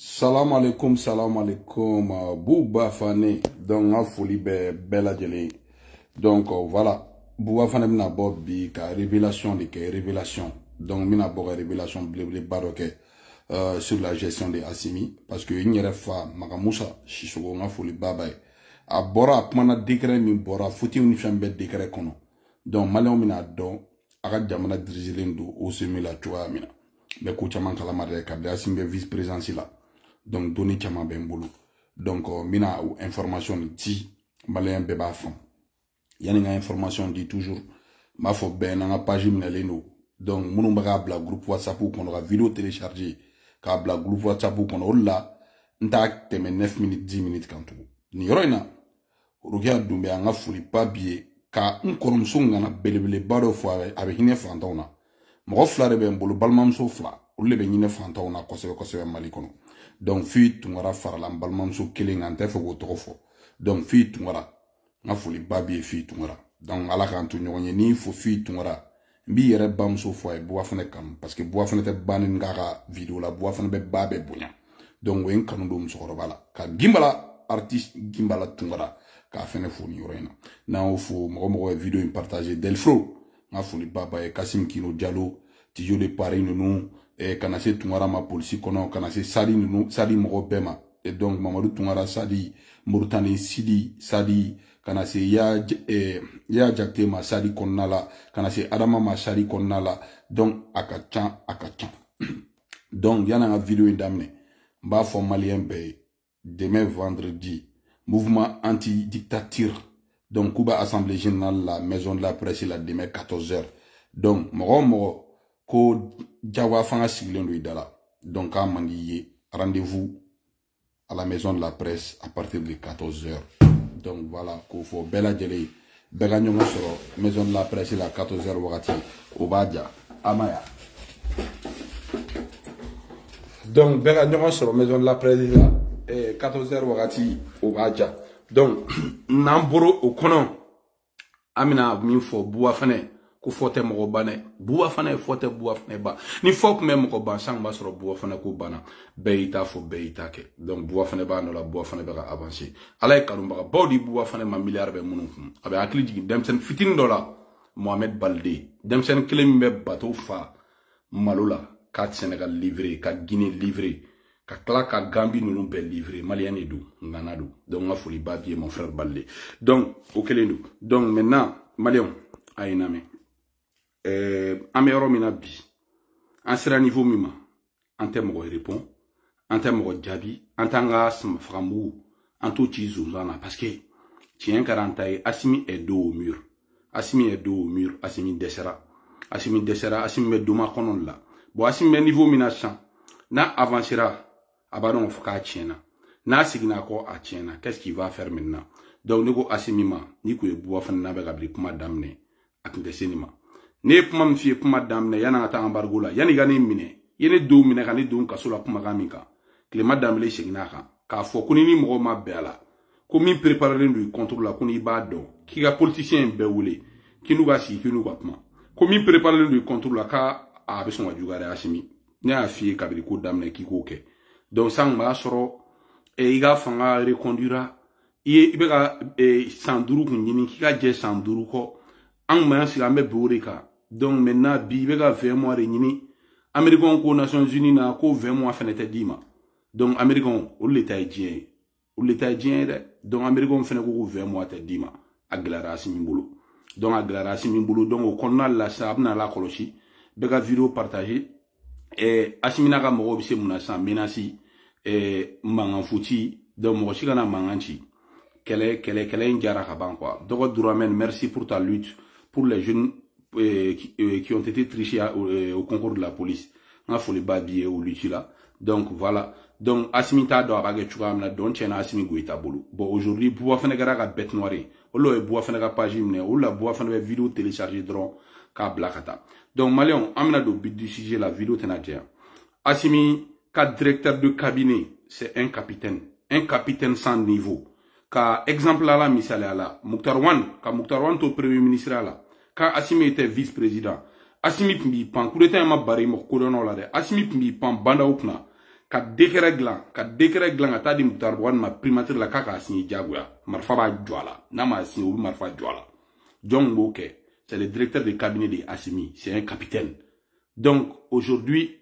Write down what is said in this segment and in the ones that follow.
Salam alaikum, Bouba Fane, donc a folie bella délai. Donc voilà, Bouba Fane mina bobi ka révélation de que révélation. Donc mina boga révélation blé baroque sur la gestion de Assimi parce que il n'y a pas Magamoussa Shisoko nga folie babay. A bora mana décret mi bora fouti unifiambe décret kono. Donc malon mina don aga jamana dirigelendu au semi la choa mina. Mais kouchaman kalamare ka Assimi vice-présidence là. Donc, donner tchama ben boulot. Donc, mina ou information dit, malien beba fam. Yani nga information dit toujours, ma faut ben na page mineleno. Donc, mounou baga bla groupe WhatsApp ou qu'on aura vidéo téléchargée, ka bla groupe WhatsApp ou qu'on aura là, ntak teme 9 minutes, 10 minutes quand tout. Ni yoroina, regarde dumbe nga fouli pas bié, ka nkoromso nga belebele bado fwa avec hine fantona. Moko flare ben bolo balmam so fla, ulle ben hine fantona kosebe malikono. Donc, fi tungara farala balmamso killing ante fo tofo. Donc, fi tungara. Nga foli babi fi tungara. Donc, ala kan tu nyonye ni fo fi tungara. Mbi yere bamso fo e boa fane kam. Parce que boa fane te banin ngara vidéo la boa fane be babe bunya. Donc, wen kanu dum sokoro bala. Ka gimbala artiste gimbala tungara. Ka fene fo ni yorena. Na o fo mo vidéo in partager Delfro. Nga foli baba e Kasim Kino Diallo. Tijo de Paris nous. Et kana se tungara ma polisi kono kana se sadi nunu sadi mogo bema et donc Mamadou tungara sadi Mauritanie sidi sadi kana se ya jakte ma sadi konnala kana se adama ma sadi konnala donc akachan donc yana nga vidéo indamne mba fo malien be demain vendredi mouvement anti-dictature donc Kuba assemblée générale la maison de la presse la demain 14h donc mogo ko Jawa fanga siglen idala. Donc à Mandiye, rendez-vous à la maison de la presse à partir de 14h. Donc voilà, qu'il faut bella djele. Bega nyongo soro, maison de la presse la 14h wakati. Obadja, Amaya. Donc bega nyongo soro, maison de la presse la 14h wakati. Obadja. Donc, namboro au konon. Amina minfo boua fane. Ku fote mo bane buwa fana fote buwa fana ba ni fok même ko ban sang ba soro buwa fana ko bana beita fo beita ke donc buwa fana ba no la buwa fana ba avancer alay karum ba bawdi buwa fana ma milliard be munum fum abe akli jigi dem sen fitin dola Mohamed Baldé dem sen klem be bateau fa malula 4 Sénégal livré 4 Guinée livré ka kla ka Gambie nous be livré malien edu nganadu donc ma foli babie mon frère Baldé donc okelenu donc maintenant malien ayname amero mina bi an sera niveau mima ante mo répond ante mo jabi antanga framou anto chizu lana parce que tien 40 Assimi est dos au mur Assimi est dos au mur Assimi desera Assimi me doma konon la bo Assimi niveau mina chan na avancera abadon foka tiena na signa ko a tiena qu'est-ce qu'il va faire maintenant donc nego Assimi ma ni ko e bo fa na be gabli kuma damne akinde senima ne puma mfie puma damne yana ata embargo la yani gane mine yene do mine kan do kaso la puma gamika kle madame le shegnaka ka fo kuni ni mo ma bela ko min préparer ndu contrôle la kuni ba do ki ga politicien be wule ki nu ga si ki nu ga puma ko min préparer ndu contrôle la ka a be son wajugare Assimi ne a fie kabiri ko damne ki ko ke donc sang ma soro e iga fanga reconduira ibe ga sanduru kunini ki ga je sanduru ko ang ma si ambe borika donc maintenant bi be ga 20 mois renini Américain ko Nations Unies na ko 20 mois fenete dima donc Américain ou l'état dien de donc Américain fene ko 20 mois te dima aglara Assimi mbulu donc aglara Assimi mbulu donc o konna la sabna la koloshi be ga vidéo partager et Assimi na ga mo bi se munasa menasi mangan futi donc mo shi kana manganchi kele njara ka ban quoi donc Douramen merci pour ta lutte pour les jeunes qui ont été trichés au concours de la police. On a fait les babiers ou l'utile. Donc voilà. Donc Assimi ta do abage chukamna don chena Assimi goita bolu. Bon aujourd'hui bois fene gara bête noire. Olo e bois fene ga page mne ou la bois fene vidéo télécharger dron ka blakata. Donc Malion amna do bid du sujet la vidéo tenadia. Assimi ka directeur de cabinet, c'est un capitaine sans niveau. Ka exemple la misale ala Mokhtar Wan to premier ministre ala quand Assimi était vice-président Assimi pimbi pan coup d'état ma bari mo kodono la de Assimi pimbi pan banda upna ka décret glan ka ta di Moutar Wan ma primature la kaka signé diagoya marfa ba djwala na ma signé ou marfa djwala John Boke c'est le directeur de cabinet de Assimi c'est un capitaine donc aujourd'hui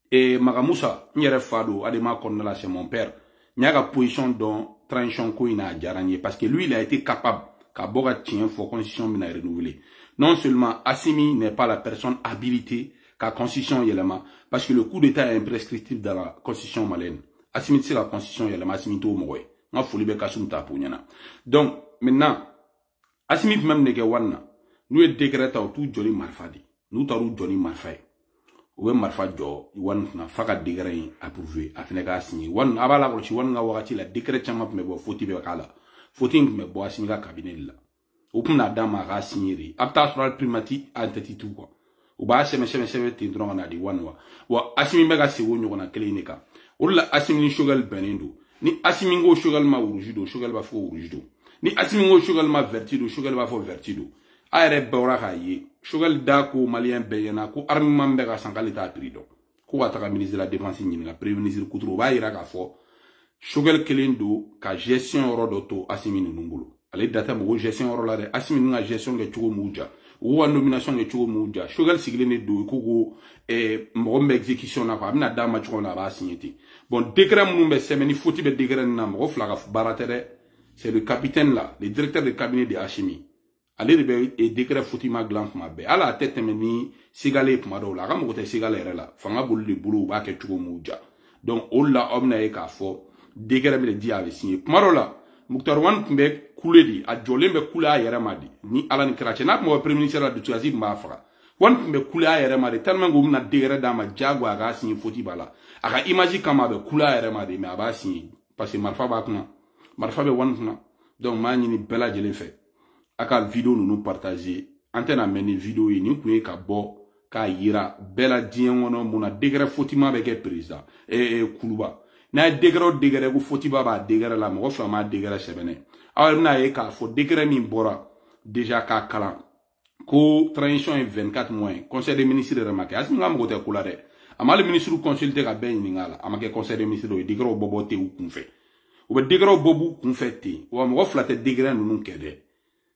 et Magamoussa nyere fado adema konnala c'est mon père nyaga position dont transition ko ina jaranye parce que lui il a été capable ka boga tien fo constitution bina renouveler non seulement Assimi n'est pas la personne habilitée qu'à constitution yelema parce que le coup d'état est imprescriptible dans la constitution malienne Assimi c'est la constitution yelema Assimi to moy nga foli be kasum ta punyana donc maintenant Assimi même nege wanna nous est décret tout joli marfadi nous taru joli marfay ou marfa jo wan na faka décret approuvé afin ka signer wan abala ko ci wan nga wakati la décret chama me bo foti be kala foti me bo Assimi ka cabinet la ou na dama ka signer apta sur primati antati tout quoi ou ba seme te ndronga na di wanwa wa Assimi mega se wonyo na klinika ulla Assimi ni shogal benendo ni Assimi ngo shogal ma urujido shogal ba fo urujido ni Assimi ngo shogal ma vertido shogal ba fo vertido ayre bawra haye shogal da ko malien beyena ko armement be ga sangalita prido ko wata ministre de la défense ni la premier ministre Koutro ba ira ka fo shogal kelendo ka gestion rodoto Assimi nungulo ale data mo gestion ro la de Assimi nga gestion ge chugo muja ou nomination ge chugo muja shogal sigle ne do ko mo exécution na ko amna dama chugo na ba signeti bon décret mun be semeni foti be décret na mo flaga baratere c'est le capitaine là le directeur de cabinet de Assimi ale de be e décret foti ma glan ma be ala tête meni sigale kuma do la ga mo te sigale re la fanga bolu le bulu ba ke chugo muja donc olla omna e ka fo décret me di ave signé kuma do la Moutar Wan kumbe kuledi a jolembe kula yere madi ni ala ni krache na mo premier ministre la du tuazi ma fra wan kumbe kula yere madi tellement go na décret da ma jagwa ga signé foti bala aka imagine kama be kula yere madi me aba signé parce que marfa ba kuna marfa be wan kuna donc ma ni bela jele fait aka vidéo nous partager antena meni vidéo yi ni kuye ka bo ka yira bela dien wono muna décret foti ma be ke président kuluba na décret ko foti baba décret la mo fa ma décret sebene alors na e ka fo décret mi bora déjà ka kala ko transition est 24 mois conseil des ministres remarqué Assimi ngam ko te kula de ama le ministre consulté ka ben ngala ama ke conseil des ministres do décret bobo te ou kunfe ou be décret bobo kunfete ou mo flate décret nous kede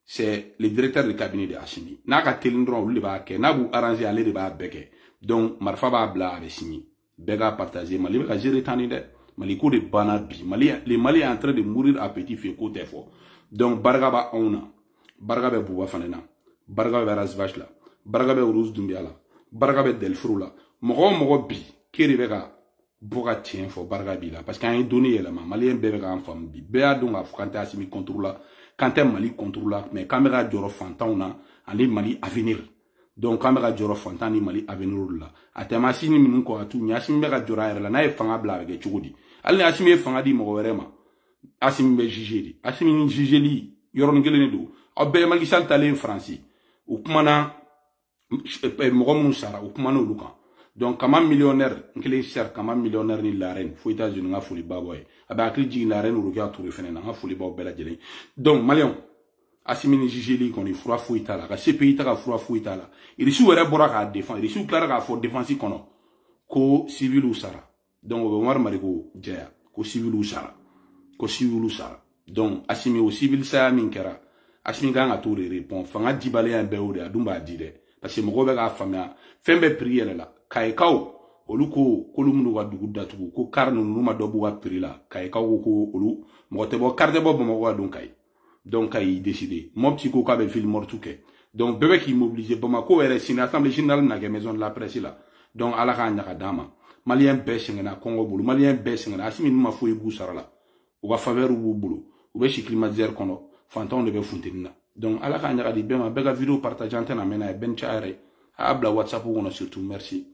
c'est le directeur de cabinet de Assimi na ka telindron le ba ke na bu arranger aller de ba beke donc marfa ba bla avec signé bega partager mali ba gérer tani de Mali ko de banabi les Mali est en train de mourir à petit feu côté fort donc bargaba ona bargabe buba fanena bargabe razvash la bargabe rose dumbia la bargabe delfrou la mogo bi kiri bega boga tien fo bargabi la parce qu'un donné la malien bega en femme bi be adon afkanta Assimi contrôle la quand Mali contrôle la mais caméra joro fantauna ali Mali avenir donc caméra joro fantani Mali avenir la atema Assimi minun ko atu nya Assimi bega jora la na e fanga bla avec chugudi ali Assimi fanga di mo werema Assimi be jigeli Assimi ni jigeli yoron gelene do obbe Macky Sall tale en français ou kumana mo mun sara ou kumana luka donc kama millionnaire nkele cher kama millionnaire ni la reine fo États-Unis nga foli baboy aba akli ji la reine rukia tour fenena nga foli baboy bela jeli donc malion Assimi ni jigeli koni fura fo itala ka CPI ta ka fura fo itala il su wera bora ka défendre il su clara ka fo défense kono ko civil ou sara donc o war mariko jaya ko civil ou sara donc Assimi au civil sa min kera Assimi nga tour répond fanga dibale en beode adumba dire parce que mo go be ga famia fembe prière la kaikaw oluko kolumnu wa dugu datugu ko karnu numa dobu wa prila kaikaw ko olu mo te bo carte bo mo wa donc kay décider mo petit ko ka be film mortuke donc bébé qui mobilisé Bamako est une assemblée générale na maison de la presse là donc ala ka nyaka dama malien beshing na Congo bulu malien beshing na Assimi numa fo ibu sarala ou va faveur ou bulu ou be climatiseur kono fanton de be funtina donc ala ka nyaka di bema bega vidéo partageante na mena ben chaire abla WhatsApp ou surtout merci